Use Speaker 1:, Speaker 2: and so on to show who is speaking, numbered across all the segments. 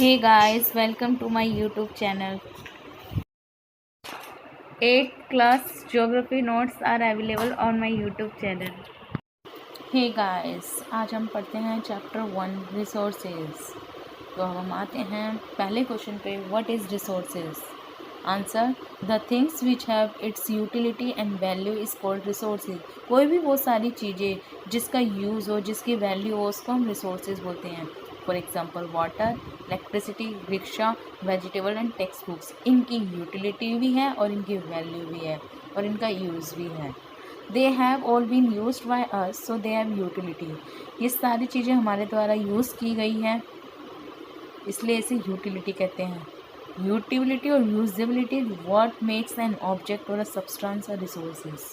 Speaker 1: Hey guys, welcome to my YouTube channel. 8th class geography notes are available on my YouTube channel. Hey guys, आज हम पढ़ते हैं chapter 1 resources. तो अब हम आते हैं पहले क्वेश्चन पे, what is resources? Answer, the things which have it's utility and value is called resources. कोई भी वो सारी चीज़ें जिसका यूज़ हो, जिसकी वैल्यू हो, उसको हम रिसोर्सेज बोलते हैं। For example water, electricity, rickshaw, vegetable and text books. इनकी यूटिलिटी भी है और इनकी वैल्यू भी है और इनका यूज़ भी है। They have all been used by us, so they have utility. ये सारी चीज़ें हमारे द्वारा यूज़ की गई हैं, इसलिए इसे यूटिलिटी कहते हैं। यूटिलिटी और usability what makes an object और अ सब्सटेंस अ रिसोर्सेज।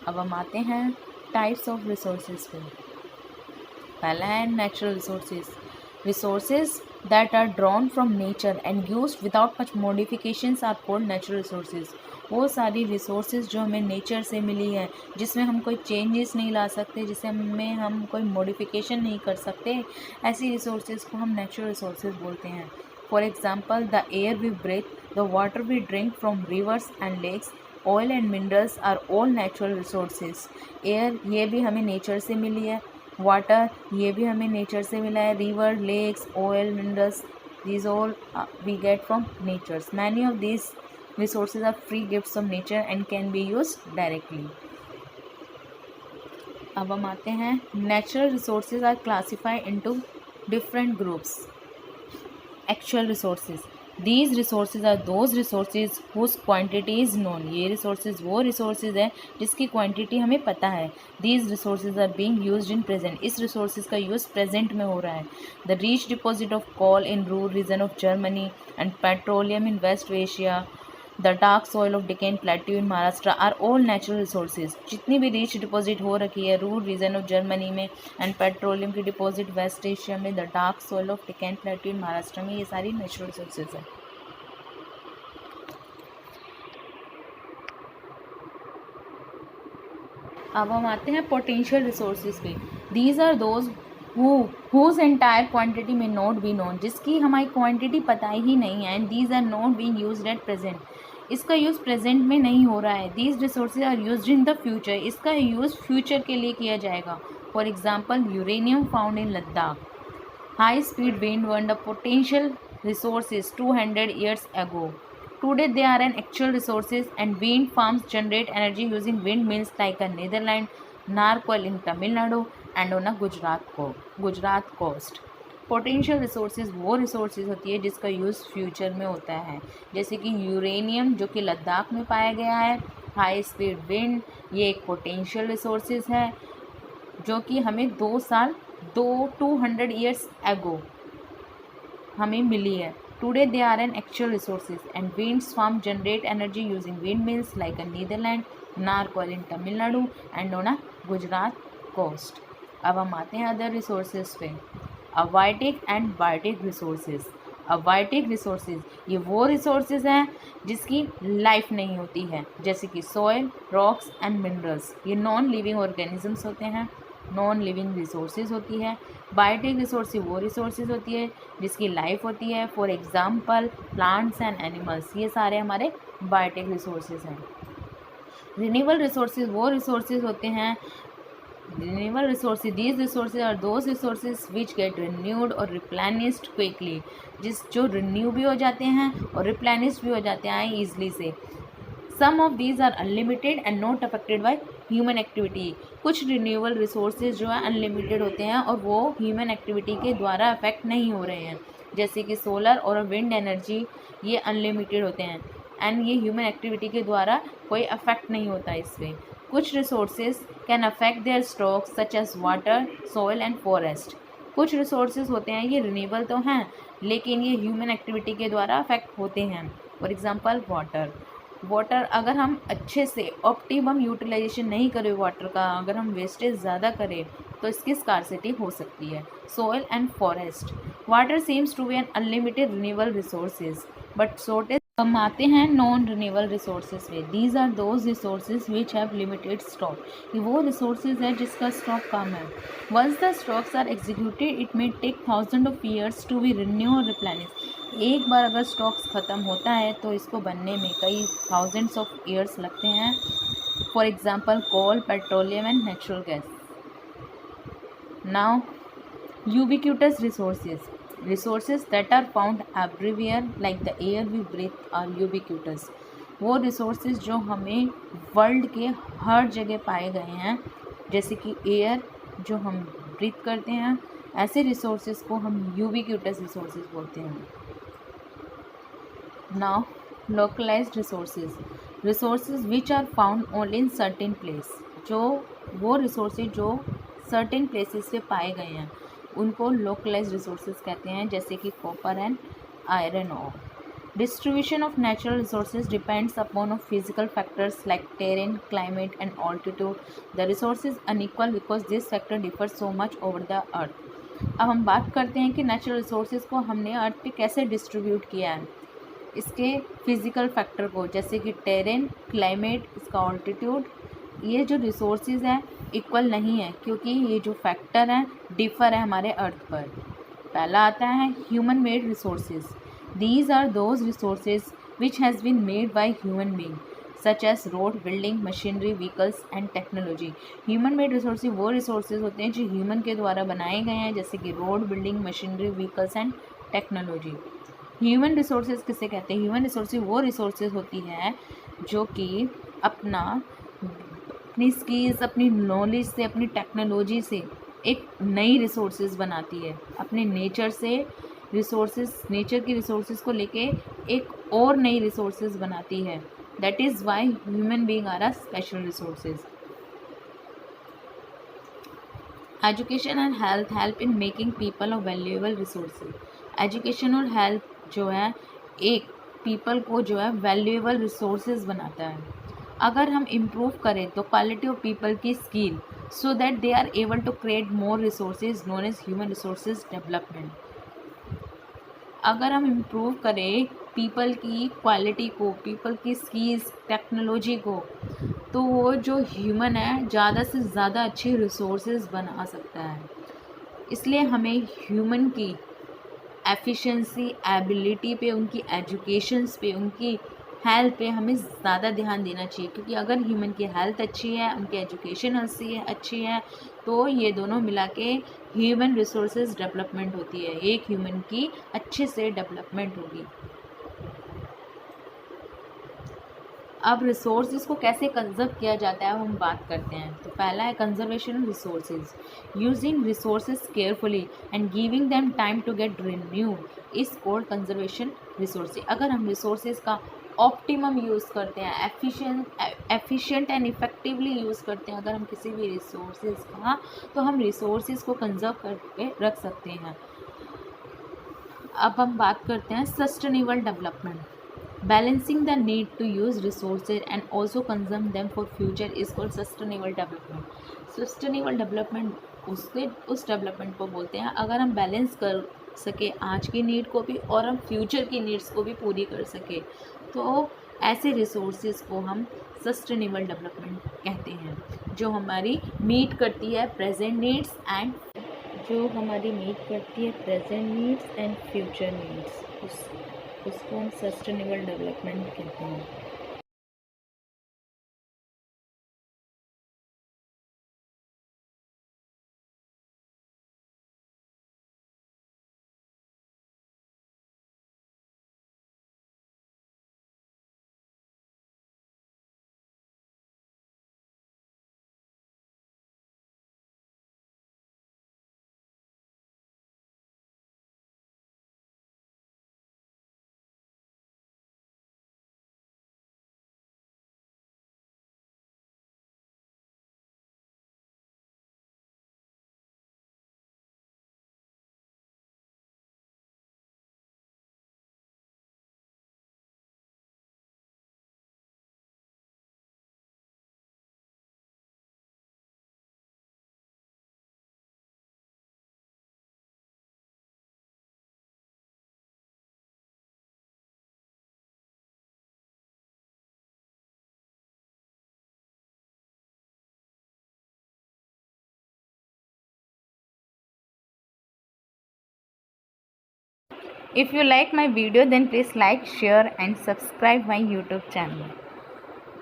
Speaker 1: अब हम आते हैं टाइप्स ऑफ रिसोर्सेज पे। पहला है natural resources. Resources that are drawn from nature and used without much modifications are called natural resources. वो सारी रिसोर्सेज जो हमें नेचर से मिली है, जिसमें हम कोई चेंजेस नहीं ला सकते, जिसमें हम कोई मॉडिफिकेशन नहीं कर सकते, ऐसी रिसोर्सेज को हम नेचुरल रिसोर्सेज बोलते हैं। For example, the air we breathe, the water we drink from rivers and lakes, oil and minerals are all natural resources. Air ये भी हमें नेचर से मिली है, वाटर ये भी हमें नेचर से मिला है, river, lakes, oil, minerals, these all we get from natures. Many of these resources are free gifts of nature and can be used directly. अब हम आते हैं, natural resources are classified into different groups. Actual resources, these resources are those resources whose quantity is known. ये resources वो resources है जिसकी quantity हमें पता है। These resources are being used in present. इस रिसोर्सेज का यूज़ प्रेजेंट में हो रहा है। The rich deposit of coal in rural region of Germany and petroleum in West Asia, the dark soil of Deccan plateau in Maharashtra are all natural resources. जितनी भी rich deposit हो रखी है रूरल रीजन ऑफ जर्मनी में and petroleum की deposit West Asia में, the dark soil of Deccan plateau in Maharashtra में, ये सारी नेचुरल रिसोर्सेज है। अब हम आते हैं पोटेंशियल रिसोर्सेज पे। These are those whose entire quantity may not be known, जिसकी हमारी क्वांटिटी पता ही नहीं है, and these are not being used at present. इसका यूज़ प्रेजेंट में नहीं हो रहा है। These resources are used in the future. इसका यूज़ फ्यूचर के लिए किया जाएगा। For example, uranium found in Ladakh, high speed wind one the potential resources 200 years ago. Today they are an actual resources and wind farms generate energy using windmills like a Netherlands, Narcoil in Tamil Nadu and on a Gujarat coast. Potential resources वो resources होती है जिसका use future में होता है, जैसे कि uranium जो कि लद्दाख में पाया गया है, हाई स्पीड विंड ये एक पोटेंशियल रिसोर्सेज है जो कि हमें 200 years ago हमें मिली है। Today they are an actual resources and wind farm generate energy using windmills like a Netherlands, Narcoil in Tamil Nadu and on a Gujarat coast. अब हम आते हैं अदर रिसोर्सेज पे। अवाइटिक एंड बायोटिक रिसोर्सेज। अवाइटिक रिसोर्सेज ये वो resources हैं जिसकी life नहीं होती है, जैसे कि सॉइल, रॉक्स एंड मिनरल्स। ये नॉन लिविंग ऑर्गेनिजम्स होते हैं, नॉन लिविंग रिसोर्सेज होती है। बायोटिक रिसोर्सेज वो रिसोर्सेज होती है जिसकी लाइफ होती है, for example plants and animals. ये सारे हमारे बायोटिक रिसोर्सेज हैं। रिन्यूएबल रिसोर्सेज वो रिसोर्सेज होते हैं, renewable resources these resources are those resources which get renewed और रिप्लेनिश्ड क्विकली। जो रिन्यू भी हो जाते हैं और रिप्लेनिश्ड भी हो जाते हैं ईजिली से। Some of these are unlimited and not affected by human activity. कुछ रिन्यूएबल रिसोर्सेज जो है अनलिमिटेड होते हैं और वो ह्यूमन एक्टिविटी के द्वारा अफेक्ट नहीं हो रहे हैं, जैसे कि सोलर और विंड एनर्जी ये अनलिमिटेड होते हैं एंड ये ह्यूमन एक्टिविटी के द्वारा कोई अफेक्ट नहीं होता इसमें। कुछ resources can affect their stocks such as water, soil and forest. कुछ रिसोर्सेज होते हैं ये रिन्यूएबल तो हैं लेकिन ये ह्यूमन एक्टिविटी के द्वारा अफेक्ट होते हैं। फॉर एग्जांपल वाटर अगर हम अच्छे से ऑप्टिमम यूटिलाइजेशन नहीं करें वाटर का, अगर हम वेस्टेज ज़्यादा करें तो इसकी स्कार्सिटी हो सकती है। Soil and forest, water seems to be an unlimited renewable resources but shortage हम आते हैं नॉन रिन्यूएबल रिसोर्सेज पे। These are those resources which have limited stock. ये वो रिसोर्सेज है जिसका स्टॉक कम है। Once the stocks are executed it may take thousand of years to be renew और रिप्लेनिश। एक बार अगर स्टॉक्स ख़त्म होता है तो इसको बनने में कई थाउजेंड्स ऑफ ईयर्स लगते हैं। For example coal, petroleum and natural gas. Now ubiquitous resources that are found everywhere like the air we breathe are ubiquitous। वो resources जो हमें वर्ल्ड के हर जगह पाए गए हैं, जैसे कि एयर जो हम ब्रीथ करते हैं, ऐसे resources को हम ubiquitous resources बोलते हैं। Now localized resources which are found only in certain place। जो वो resources जो certain places पे पाए गए हैं उनको लोकलाइज रिसोर्सेज कहते हैं, जैसे कि copper and iron ore. Distribution of natural resources depends upon of physical factors like terrain, climate and altitude. The resources unequal because this factor differ so much over the earth. अब हम बात करते हैं कि नेचुरल रिसोर्सेज को हमने अर्थ पे कैसे डिस्ट्रीब्यूट किया है। इसके फिजिकल फैक्टर को, जैसे कि टेरेन, क्लाइमेट, इसका ऑल्टीट्यूड, ये जो रिसोर्सेज हैं इक्वल नहीं है क्योंकि ये जो फैक्टर हैं डिफ़र है हमारे अर्थ पर। पहला आता है human made resources. These are those resources which has been made by human being such as road, building, machinery, vehicles and technology. Human made resources वो रिसोर्सेज होते हैं जो ह्यूमन के द्वारा बनाए गए हैं, जैसे कि road, building, machinery, vehicles and technology. Human resources किसे कहते हैं? ह्यूमन रिसोर्सेज वो रिसोर्सेज होती है जो कि अपनी स्किल्स, अपनी नॉलेज से, अपनी टेक्नोलॉजी से एक नई रिसोर्सेज बनाती है, अपने नेचर से रिसोर्सेज, नेचर की रिसोर्सेज को लेके एक और नई रिसोर्सेज बनाती है। That is why human being are a special resources. Education and help in making people a valuable resources. Education और हेल्प जो है एक पीपल को जो है वैल्यूएबल रिसोर्सेज बनाता है। अगर हम इम्प्रूव करें तो क्वालिटी ऑफ पीपल की skill so that they are able to create more resources known as human resources development. अगर हम इम्प्रूव करें पीपल की क्वालिटी को, पीपल की स्किल्स, टेक्नोलॉजी को, तो वो जो ह्यूमन है ज़्यादा से ज़्यादा अच्छे रिसोर्सेज बना सकता है। इसलिए हमें ह्यूमन की एफिशिएंसी, एबिलिटी पे, उनकी एजुकेशंस पे, उनकी हेल्थ पे हमें ज़्यादा ध्यान देना चाहिए, क्योंकि अगर ह्यूमन की हेल्थ अच्छी है, उनकी एजुकेशन अच्छी है तो ये दोनों मिला के ह्यूमन रिसोर्सेज डेवलपमेंट होती है, एक ह्यूमन की अच्छे से डेवलपमेंट होगी। अब रिसोर्सेज को कैसे कंजर्व किया जाता है हम बात करते हैं। तो पहला है conservation resources. Using resources carefully and giving them time to get renewed is called conservation resources. अगर हम रिसोर्सेज का ऑप्टिमम यूज़ करते हैं, एफिशिएंट एंड इफेक्टिवली यूज़ करते हैं अगर हम किसी भी रिसोर्सेज का, तो हम रिसोर्सेज को कंजर्व करके रख सकते हैं। अब हम बात करते हैं sustainable development. Balancing the need to use resources and also consume them for future is called sustainable development। Sustainable development उस डेवलपमेंट को बोलते हैं अगर हम बैलेंस कर सके आज की नीड को भी और हम फ्यूचर की नीड्स को भी पूरी कर सके, तो ऐसे रिसोर्सेज को हम सस्टेनेबल डेवलपमेंट कहते हैं, जो हमारी मीट करती है present needs and future needs, उसको हम सस्टेनेबल डेवलपमेंट कहते हैं। If you like my video, then please like, share and subscribe my YouTube channel.